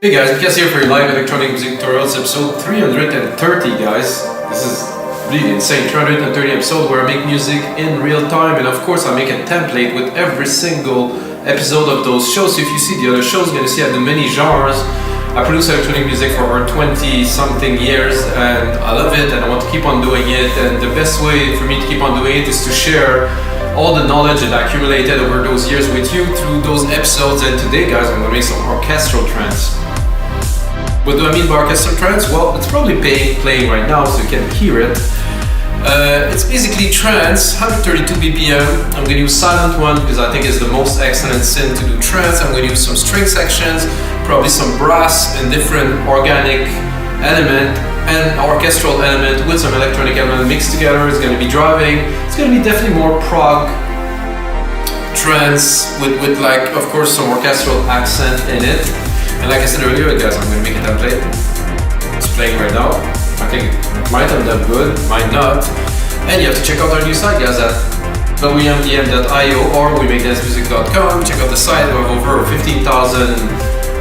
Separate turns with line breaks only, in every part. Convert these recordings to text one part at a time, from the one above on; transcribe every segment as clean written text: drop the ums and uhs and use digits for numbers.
Hey guys, Mika's here for your live electronic music tutorials, episode 330 guys. This is really insane, 330 episode where I make music in real time, and of course I make a template with every single episode of those shows. So if you see the other shows, you're going to see I do many genres. I produce electronic music for over 20 something years and I love it and I want to keep on doing it, and the best way for me to keep on doing it is to share all the knowledge that I accumulated over those years with you through those episodes. And today guys, I'm going to make some orchestral trance. What do I mean by orchestral trance? Well, it's probably playing right now so you can hear it. It's basically trance, 132 BPM. I'm going to use silent one because I think it's the most excellent synth to do trance. I'm going to use some string sections, probably some brass and different organic element and orchestral element with some electronic element mixed together. It's going to be driving. It's going to be definitely more prog trance with like, of course, some orchestral accent in it. And like I said earlier, guys, I'm going to make a template. It's playing right now. I think it might end up good, might not. And you have to check out our new site, guys, at wmdm.io or wemakedancemusic.com. Check out the site. We have over 15,000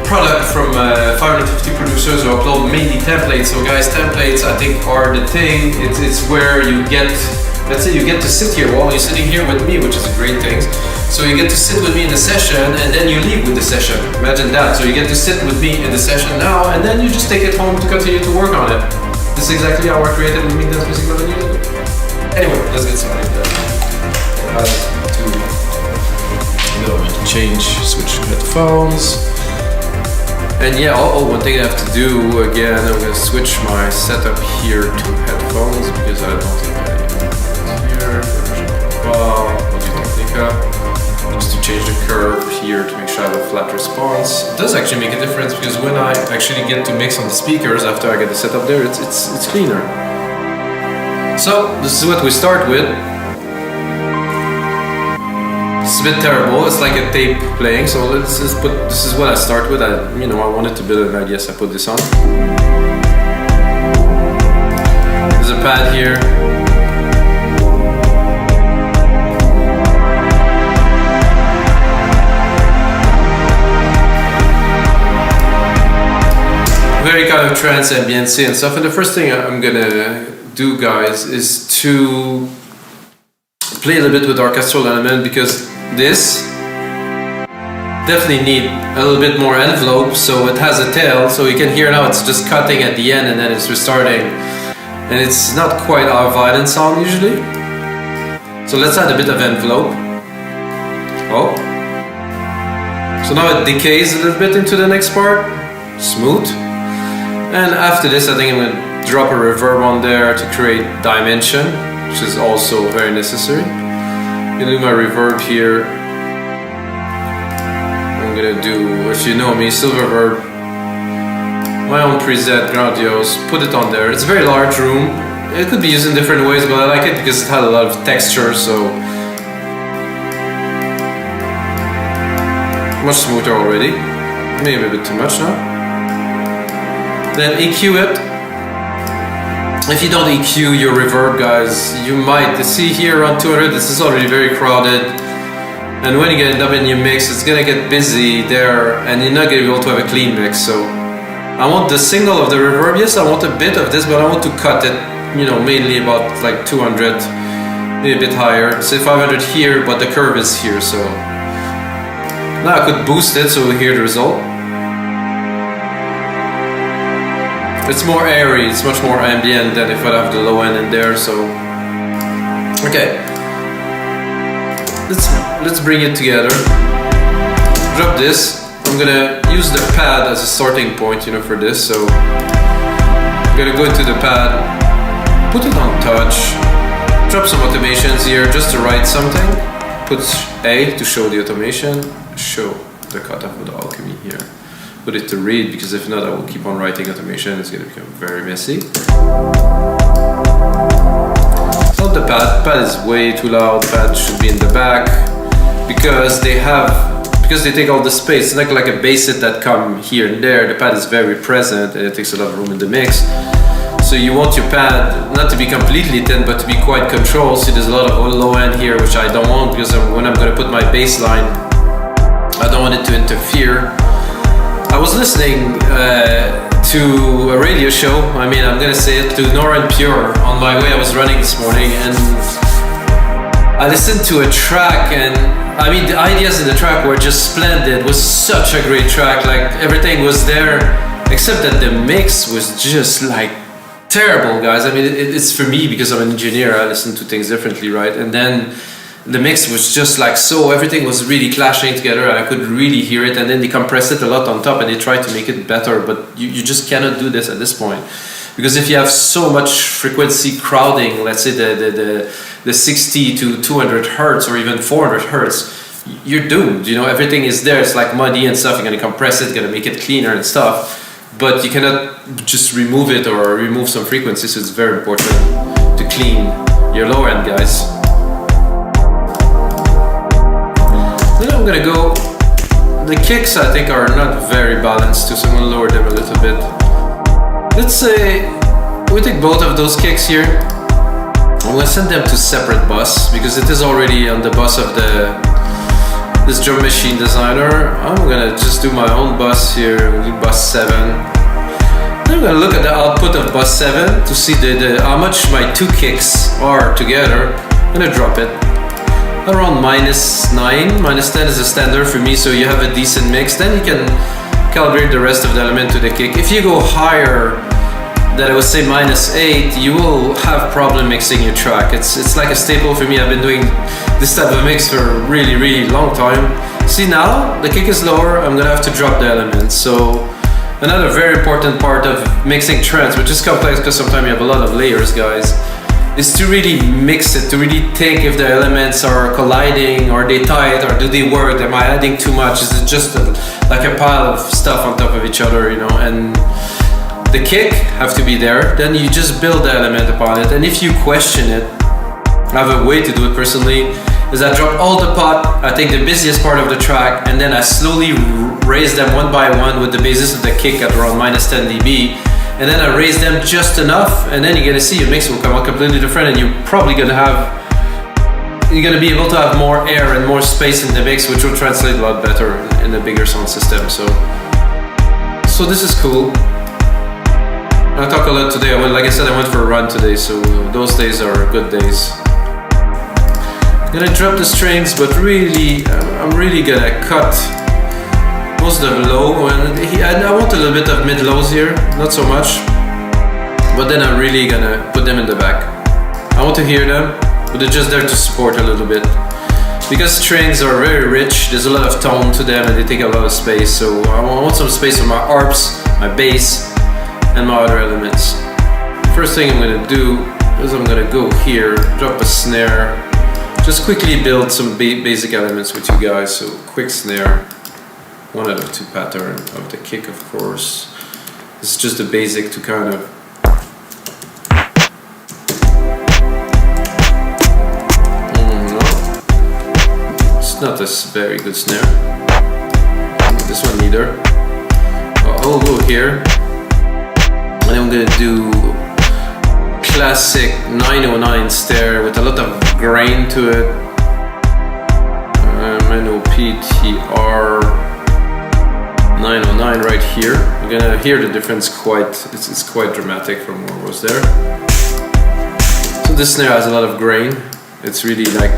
products from 550 producers who upload MIDI templates. So guys, templates I think are the thing. It's where you get, let's say you get to sit here while you're sitting here with me, which is a great thing. So you get to sit with me in the session and then you leave with the session. Imagine that. So you get to sit with me in the session now and then you just take it home to continue to work on it. This is exactly how I created the Mixing Trance Percussions. Anyway, let's get started. Change, switch headphones. And yeah, one thing I have to do again, I'm going to switch my setup here to headphones because I don't think I have here. Just to change the curve here to make sure I have a flat response. It does actually make a difference because when I actually get to mix on the speakers after I get the setup there, it's cleaner. So this is what we start with. It's a bit terrible. It's like a tape playing. So let's just put. This is what I start with. I wanted to build an idea, so I put this on. There's a pad here. Very kind of trance ambience and stuff. And the first thing I'm gonna do, guys, is to play a little bit with orchestral element because this definitely need a little bit more envelope. So it has a tail, so you can hear now it's just cutting at the end and then it's restarting, and it's not quite our violin sound usually. So let's add a bit of envelope. Oh, so now it decays a little bit into the next part. Smooth. And after this, I think I'm going to drop a reverb on there to create dimension, which is also very necessary. I'm going to do my reverb here. I'm going to do, if you know me, silver reverb, my own preset, grandiose, put it on there. It's a very large room. It could be used in different ways, but I like it because it had a lot of texture, so much smoother already. Maybe a bit too much now. Then EQ it. If you don't EQ your reverb, guys, you might see here around 200, this is already very crowded, and when you get up in your mix, it's gonna get busy there and you're not gonna be able to have a clean mix. So I want the signal of the reverb. Yes, I want a bit of this, but I want to cut it, mainly about like 200, maybe a bit higher. Say 500 here, but the curve is here, so now I could boost it so we hear the result. It's more airy, it's much more ambient than if I have the low end in there, so okay. Let's bring it together. Drop this. I'm gonna use the pad as a starting point, for this, so I'm gonna go into the pad, put it on touch, drop some automations here just to write something, put A to show the automation, show the cutoff of the alchemy here. Put it to read, because if not I will keep on writing automation, it's going to become very messy. It's not the pad is way too loud. The pad should be in the back because they take all the space. It's not like a bass set that come here and there. The pad is very present and it takes a lot of room in the mix. So you want your pad not to be completely thin but to be quite controlled. See, there's a lot of low end here, which I don't want because when I'm going to put my bass line, I don't want it to interfere. I I was listening to a radio show. I mean, I'm gonna say it, to Nora and Pure on my way. I was running this morning, and I listened to a track, and I mean, the ideas in the track were just splendid. It was such a great track. Like, everything was there, except that the mix was just like terrible, guys. I mean, it's for me, because I'm an engineer, I listen to things differently, right? And then the mix was just like, so everything was really clashing together, and I could really hear it. And then they compressed it a lot on top, and they tried to make it better, but you just cannot do this at this point. Because if you have so much frequency crowding, let's say the 60 to 200 hertz or even 400 hertz, you're doomed. You know, everything is there. It's like MIDI and stuff. You're gonna compress it, you're gonna make it cleaner and stuff, but you cannot just remove it or remove some frequencies. So it's very important to clean your lower end, guys. Then I'm gonna go. The kicks, I think, are not very balanced too, so I'm gonna lower them a little bit. Let's say we take both of those kicks here. I'm gonna send them to separate bus, because it is already on the bus of this drum machine designer. I'm gonna just do my own bus here, we'll do bus 7. Then I'm gonna look at the output of bus 7 to see how much my two kicks are together. I'm gonna drop it around -9, -10 is a standard for me, so you have a decent mix. Then you can calibrate the rest of the element to the kick. If you go higher than, I would say, -8, you will have problem mixing your track. It's like a staple for me. I've been doing this type of mix for a really, really long time. See, now the kick is lower, I'm gonna have to drop the elements. So another very important part of mixing trance, which is complex because sometimes you have a lot of layers, guys, is to really mix it, to really think if the elements are colliding, are they tight, or do they work, am I adding too much, is it just like a pile of stuff on top of each other, you know? And the kick have to be there, then you just build the element upon it. And if you question it, I have a way to do it personally, is I drop all the pot, I take the busiest part of the track, and then I slowly raise them one by one with the basis of the kick at around -10 dB. And then I raise them just enough, and then you're gonna see your mix will come out completely different, and you're probably you're gonna be able to have more air and more space in the mix, which will translate a lot better in a bigger sound system. So this is cool. I talk a lot today. Like I said, I went for a run today, so those days are good days. I'm gonna drop the strings, but really, I'm really gonna cut most of the low, and I want a little bit of mid-lows here, not so much, but then I'm really gonna put them in the back. I want to hear them, but they're just there to support a little bit. Because strings are very rich, there's a lot of tone to them and they take a lot of space, so I want some space for my arps, my bass, and my other elements. First thing I'm gonna do is I'm gonna go here, drop a snare, just quickly build some basic elements with you guys. So quick snare, 1 out of 2 pattern of the kick, of course. This is just a basic to kind of it's not a very good snare. This one neither. I'll go here, and I'm gonna do classic 909 snare with a lot of grain to it. NOPTR 909 right here. You're gonna hear the difference it's quite dramatic from what was there. So this snare has a lot of grain. It's really like,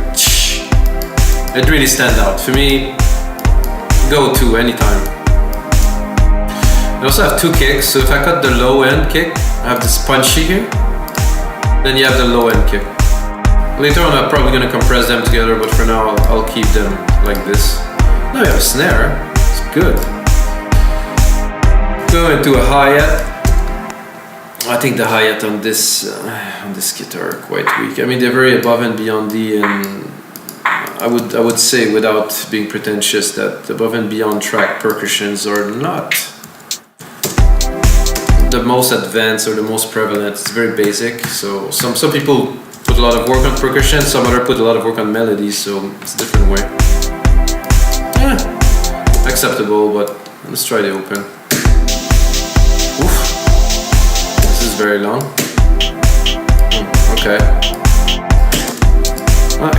it really stands out. For me, go to anytime. I also have 2 kicks, so if I cut the low end kick, I have this punchy here, then you have the low end kick. Later on I'm probably gonna compress them together, but for now I'll keep them like this. Now you have a snare, it's good. Go into a hi-hat. I think the hi-hat on this kit are quite weak. I mean, they're very above and beyond and I would say, without being pretentious, that above and beyond track percussions are not the most advanced or the most prevalent. It's very basic. So some people put a lot of work on percussion, some other put a lot of work on melodies, so it's a different way. Acceptable, but let's try the open. Oof. This is very long. Okay.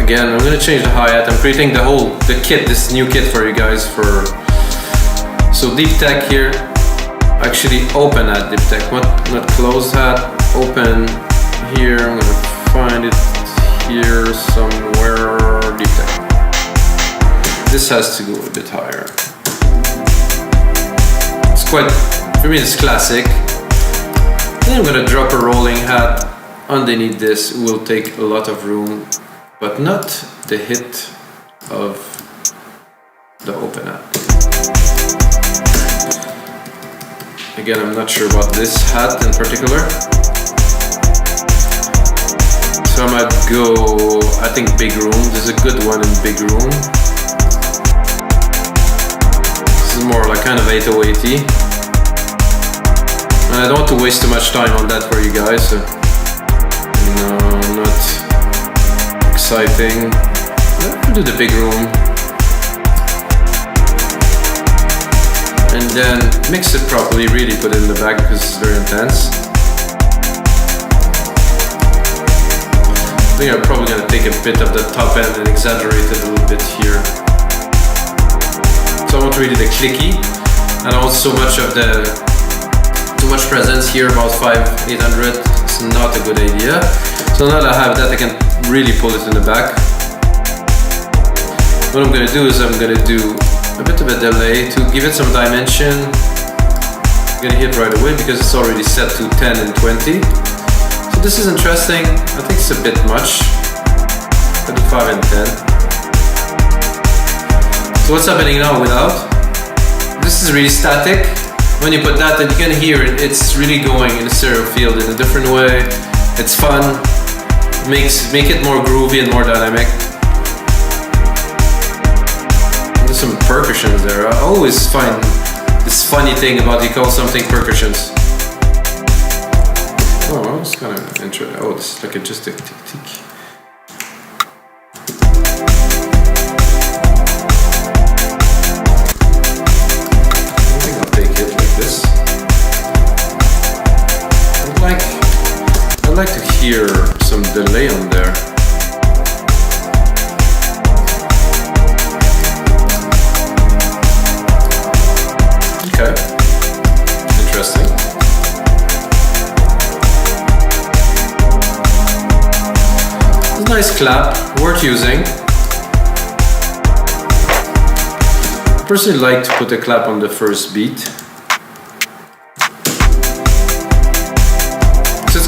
Again, I'm gonna change the hi-hat. I'm creating the kit, this new kit for you guys. So deep tech here, actually open hat deep tech, not closed hat, open here. I'm gonna find it here somewhere, deep tech. This has to go a bit higher. It's quite, for me it's classic. Then I'm gonna drop a rolling hat underneath this. It will take a lot of room, but not the hit of the open hat. Again, I'm not sure about this hat in particular. So I might go, I think big room. There's a good one in big room. This is more like kind of 808-y. And I don't want to waste too much time on that for you guys. So no, not exciting. I'll do the big room. And then mix it properly, really put it in the back because it's very intense. I think I'm probably going to take a bit of the top end and exaggerate it a little bit here. So I want really the clicky, and also too much presence here, about 500-800. It's not a good idea. So now that I have that, I can really pull it in the back. What I'm going to do is I'm going to do a bit of a delay to give it some dimension. I'm going to hit right away because it's already set to 10 and 20. So this is interesting. I think it's a bit much. I'll do 5 and 10. So what's happening now without? This is really static. When you put that, then you can hear it. It's really going in a stereo field in a different way. It's fun. Make it more groovy and more dynamic. There's some percussions there. I always find this funny thing about you call something percussions. Oh, it's kind of interesting. Oh, this is like just a tick tick. I'd like to hear some delay on there. Okay, interesting. It's a nice clap, worth using. I personally like to put a clap on the first beat.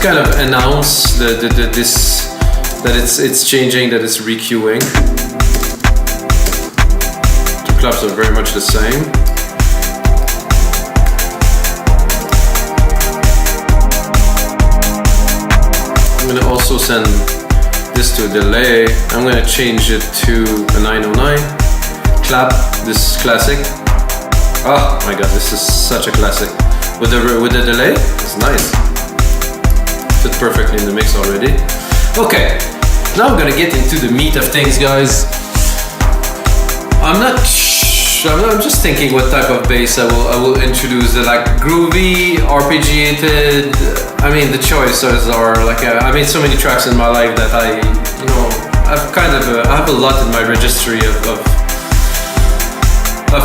Kind of announce that it's changing, that it's requeuing. Two claps are very much the same. I'm going to also send this to a delay. I'm going to change it to a 909 clap. This is classic. Oh my god, this is such a classic. With the delay, it's nice. Fit perfectly in the mix already. Okay, now I'm gonna get into the meat of things, guys. I'm just thinking what type of bass I will introduce. Like groovy, arpeggiated. I mean, the choices are like I made so many tracks in my life that I have a lot in my registry of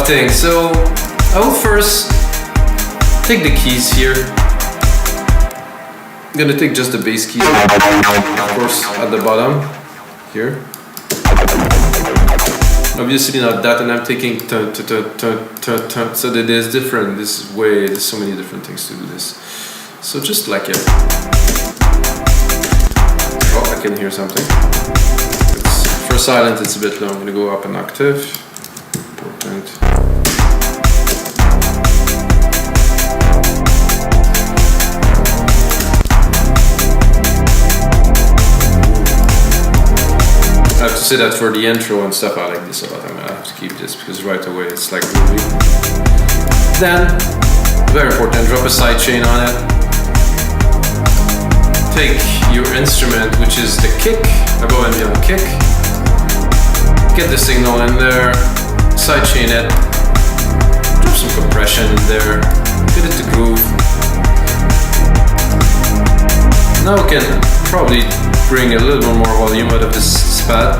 things. So I will first take the keys here. I'm gonna take just the bass keys, of course, at the bottom here. Obviously not that, and I'm taking so that there's different. There's so many different things to do this. So just like it. Oh, I can hear something. For silent, it's a bit low. I'm gonna go up an octave. Important. I have to say that for the intro and stuff, I like this a lot. I'm gonna have to keep this because right away it's like groovy. Then, very important, drop a sidechain on it. Take your instrument, which is the kick, a bow and beyond kick. Get the signal in there, sidechain it, drop some compression in there, get it to groove. Now we can probably bring a little bit more volume out of this spat.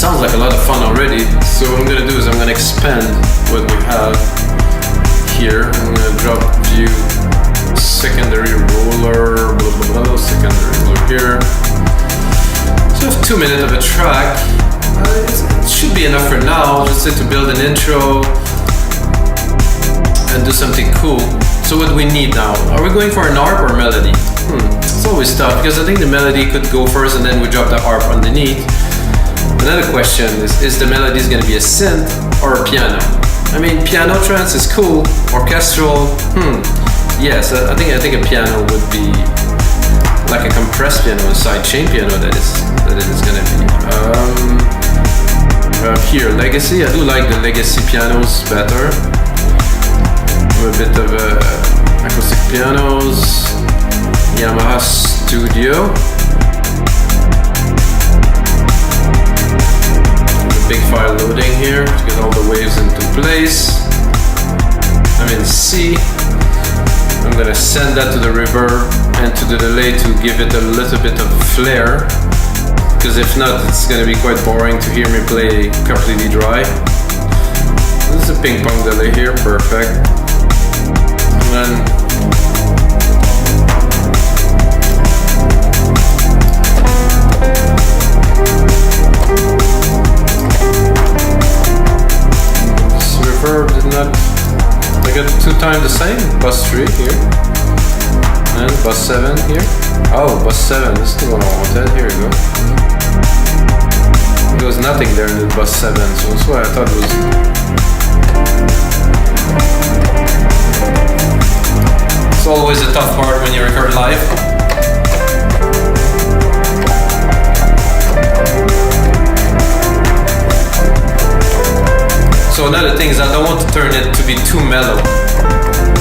sounds like a lot of fun already. So what I'm gonna do is I'm gonna expand what we have here. I'm gonna drop view secondary roller, blah blah blah, secondary roller here. So I have 2 minutes of a track. It should be enough for now, just to build an intro and do something cool. So what do we need now? Are we going for an ARP or melody? It's always tough because I think the melody could go first and then we drop the ARP underneath. Another question is the melody going to be a synth or a piano? I mean, piano trance is cool, orchestral, yes, I think a piano would be like a compressed piano, a sidechain piano that it is going to be. Here, Legacy, I do like the Legacy pianos better. A bit of acoustic pianos, Yamaha Studio. Big file loading here to get all the waves into place. I'm in C. I'm gonna send that to the reverb and to the delay to give it a little bit of flair, because if not, it's gonna be quite boring to hear me play completely dry. This is a ping pong delay here, perfect. And then reverb did not. I got 2 times the same. Bus 3 here. And bus 7 here. Oh, bus 7. This is the one I wanted. Here we go. There was nothing there in the bus 7, so that's why I thought it was. It's always a tough part when you record live. So another thing is I don't want to turn it to be too mellow.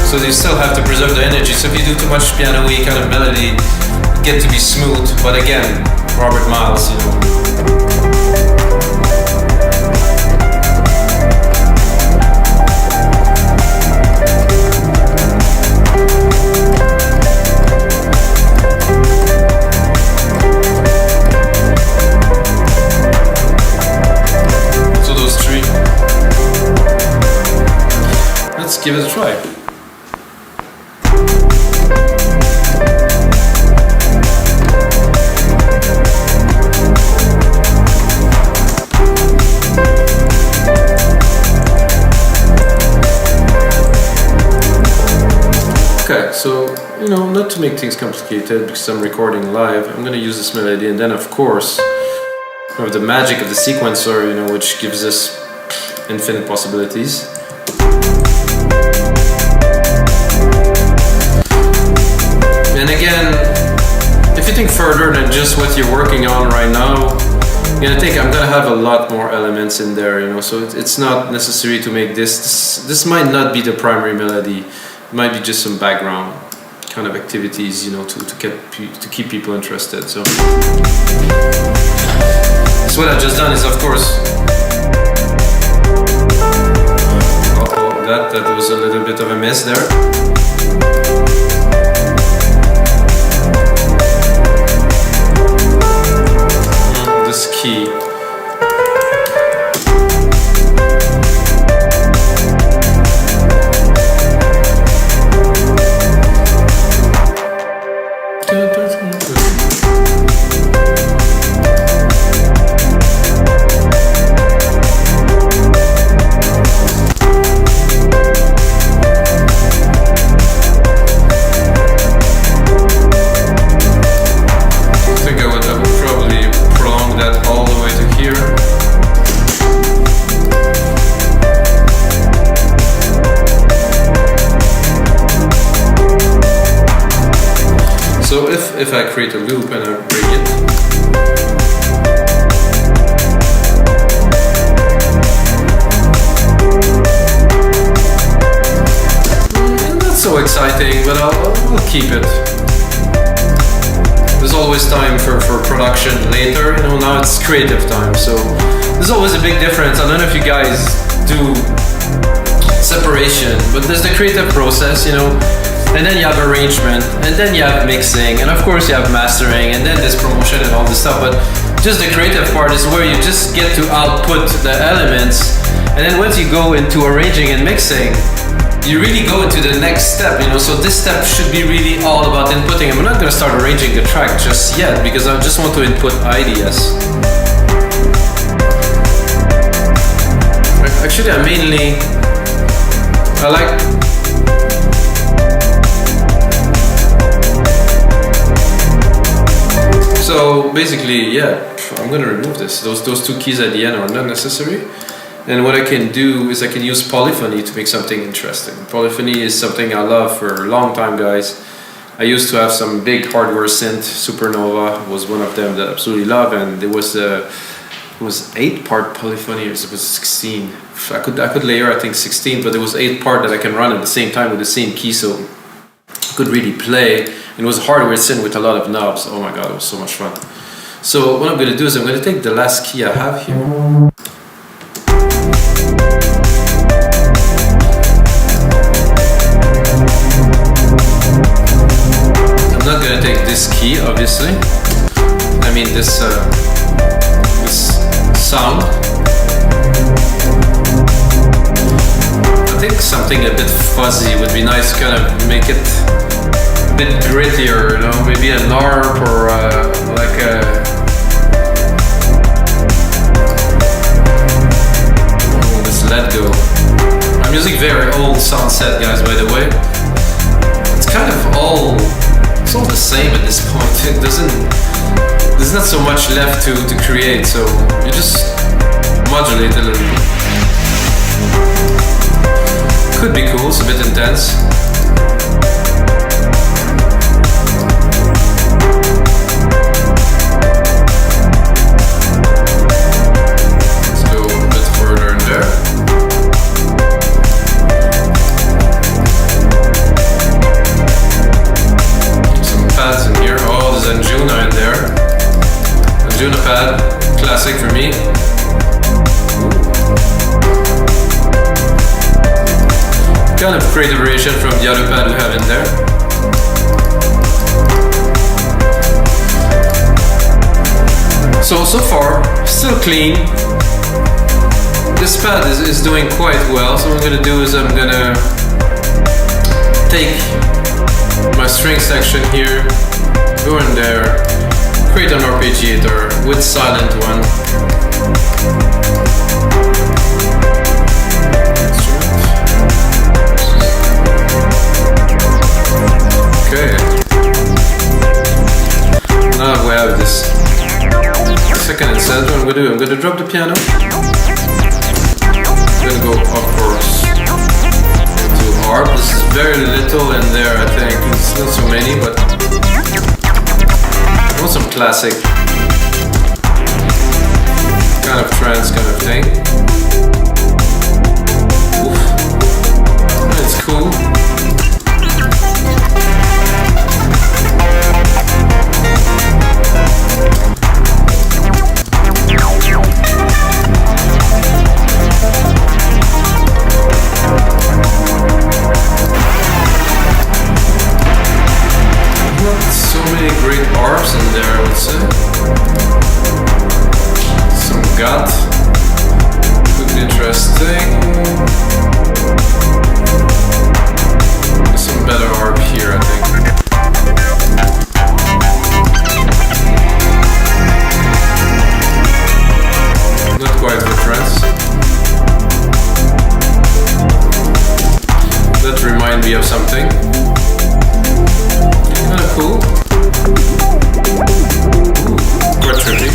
So you still have to preserve the energy. So if you do too much piano-y kind of melody, it gets to be smooth. But again, Robert Miles, you know. Let's give it a try. Okay, so, you know, not to make things complicated because I'm recording live, I'm gonna use this melody, and then of course we have the magic of the sequencer, you know, which gives us infinite possibilities. And again, if you think further than just what you're working on right now, you're gonna think I'm gonna have a lot more elements in there, you know. So it's not necessary to make this might not be the primary melody. It might be just some background kind of activities, you know, to keep people interested. So what I've just done is, of course, that was a little bit of a miss there. Key. So if I create a loop and I bring it, not so exciting, but I'll keep it. There's always time for production later, you know, now it's creative time, so there's always a big difference. I don't know if you guys do separation, but there's the creative process, you know, and then you have arrangement, and then you have mixing, and of course you have mastering, and then there's promotion and all this stuff. But just the creative part is where you just get to output the elements, and then once you go into arranging and mixing, you really go into the next step, you know. So this step should be really all about inputting. I'm not going to start arranging the track just yet because I just want to input ideas. Actually, I like so basically, yeah, I'm gonna remove this. Those two keys at the end are not necessary. And what I can do is I can use Polyphony to make something interesting. Polyphony is something I love for a long time, guys. I used to have some big hardware synth. Supernova was one of them that I absolutely love, and it was 8-part Polyphony, or it was 16. I could layer, I think, 16, but there was 8-part that I can run at the same time with the same key, so I could really play. It was hardware synth with a lot of knobs. Oh my god, it was so much fun. So what I'm going to do is I'm going to take the last key I have here. I'm not going to take this key, obviously. I mean this sound. I think something a bit fuzzy would be nice, kind of make it a bit grittier, you know, maybe an ARP or like a... Oh, this let go. I'm using very old sound set, guys, by the way. It's kind of all... It's all the same at this point. It doesn't... There's not so much left to create, so you just modulate a little bit. Could be cool, it's a bit intense. Let's go a bit further in there. Some pads in here. Oh, there's Anjuna in there. Anjuna pad, classic for me. Kind of creative variation from the other pad we have in there. So far, still clean. This pad is doing quite well. So what I'm gonna do is I'm gonna take my string section here, go in there, create an arpeggiator with silent one. Okay. Now we have this second and center. What I'm gonna do, I'm gonna drop the piano. I'm gonna go upwards to ARP. This is very little in there, I think. It's not so many, but I want some classic kind of trance kind of thing. Oof. It's cool. Great ARPs in there, I would say. Some gut. Looked interesting. There's some better ARP here, I think. Not quite for trance. That reminds me of something. Kind of cool. Quite trippy.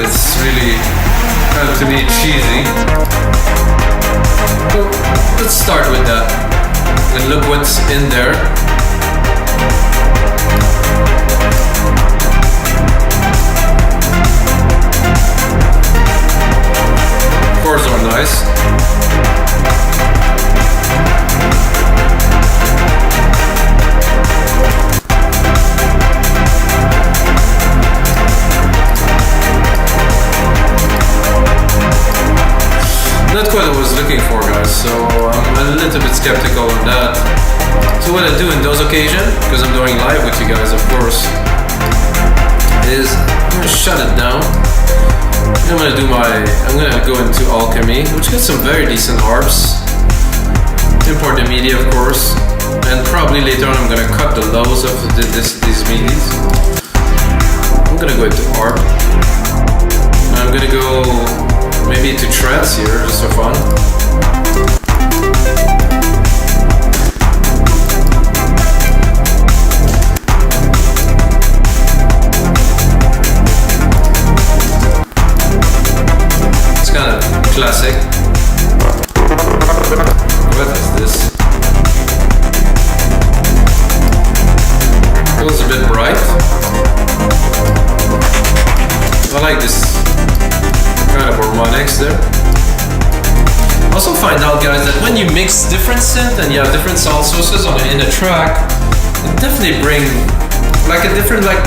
it's really kind of to be cheesy. So let's start with that and look what's in there. Chords are nice. Not quite what I was looking for, guys, so I'm a little bit skeptical on that. So what I do in those occasions, because I'm doing live with you guys, of course, is I'm gonna shut it down. I'm gonna go into Alchemy, which gets some very decent harps. Import the MIDI, of course, and probably later on I'm gonna cut the lows of these MIDIs. I'm gonna go into Arp. I'm gonna go maybe to trance here, just for fun. It's kind of classic. What is this? It was a bit bright. I like this kind of harmonics there. Also find out, guys, that when you mix different synth and you have different sound sources in a track, it definitely bring like a different, like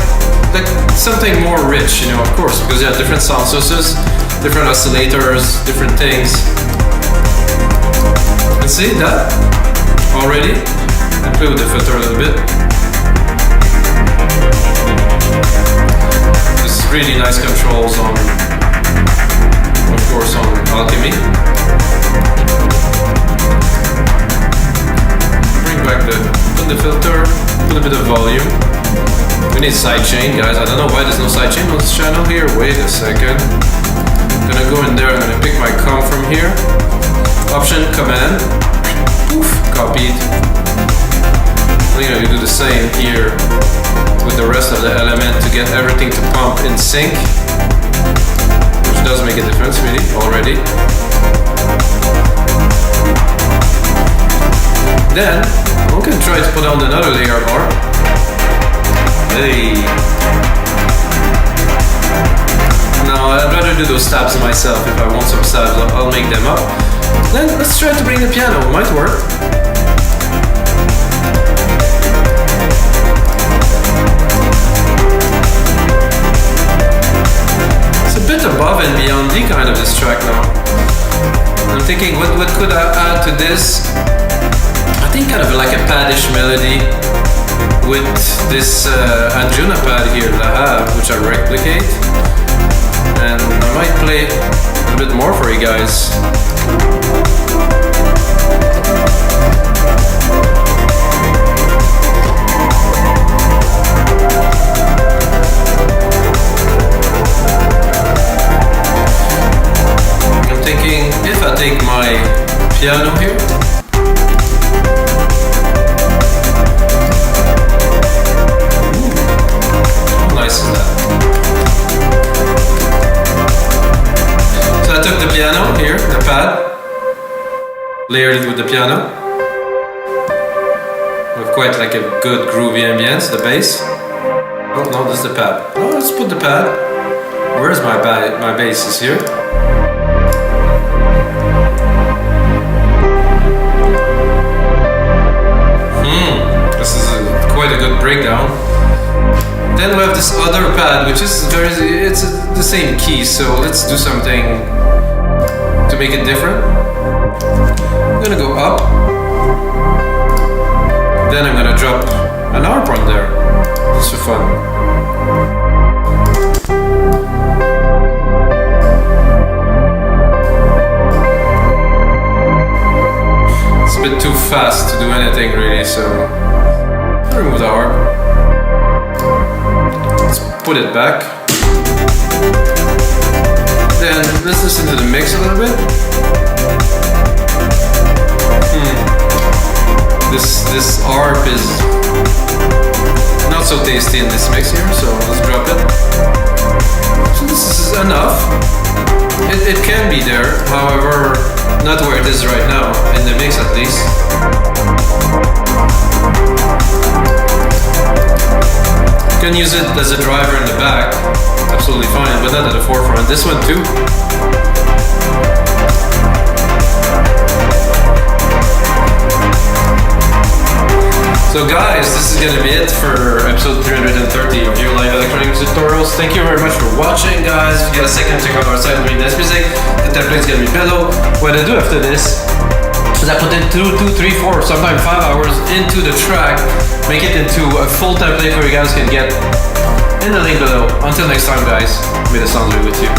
something more rich, you know, of course, because you have different sound sources, different oscillators, different things. You see that already? I play with the filter a little bit. Just really nice controls on, of course, on Alchemy. Bring back put the filter, put a bit of volume. We need sidechain, guys. I don't know why there's no sidechain on this channel here. Wait a second. I'm gonna go in there, I'm gonna pick my com from here. Option, command, poof, copied. I'm gonna do the same here with the rest of the element to get everything to pump in sync. Does make a difference, really, already. Then I'm gonna try to put on another layer bar. Hey. No, I'd rather do those stabs myself. If I want some stabs, I'll make them up. Then let's try to bring the piano. It might work. Bit above and beyond the kind of this track now. I'm thinking what could I add to this? I think kind of like a paddish melody with this Anjuna pad here that I have, which I replicate, and I might play a bit more for you guys. If I take my piano here, how nice is that? So I took the piano here, the pad, layered it with the piano, with quite like a good groovy ambience, the bass. Oh no, this is the pad. Oh, let's put the pad. Where's my bass? Is here. Quite a good breakdown. Then we have this other pad, which is it's the same key, so let's do something to make it different. I'm gonna go up, then I'm gonna drop an arp on there, just for fun. It's a bit too fast to do anything really, so remove the harp. Let's put it back. Then let's listen to the mix a little bit. This harp is not so tasty in this mix here, so let's drop it. So this is enough. It can be there, however, not where it is right now, in the mix at least. You can use it as a driver in the back, absolutely fine, but not at the forefront. This one too. So guys, this is gonna be it for episode 330 of your live electronic music tutorials. Thank you very much for watching, guys. If you get a second, check out our site, Dance Music. The template's gonna be below. What I do after this is I put in 2, 3, 4, sometimes 5 hours into the track, make it into a full template where you guys can get in the link below. Until next time, guys, may the sound be with you.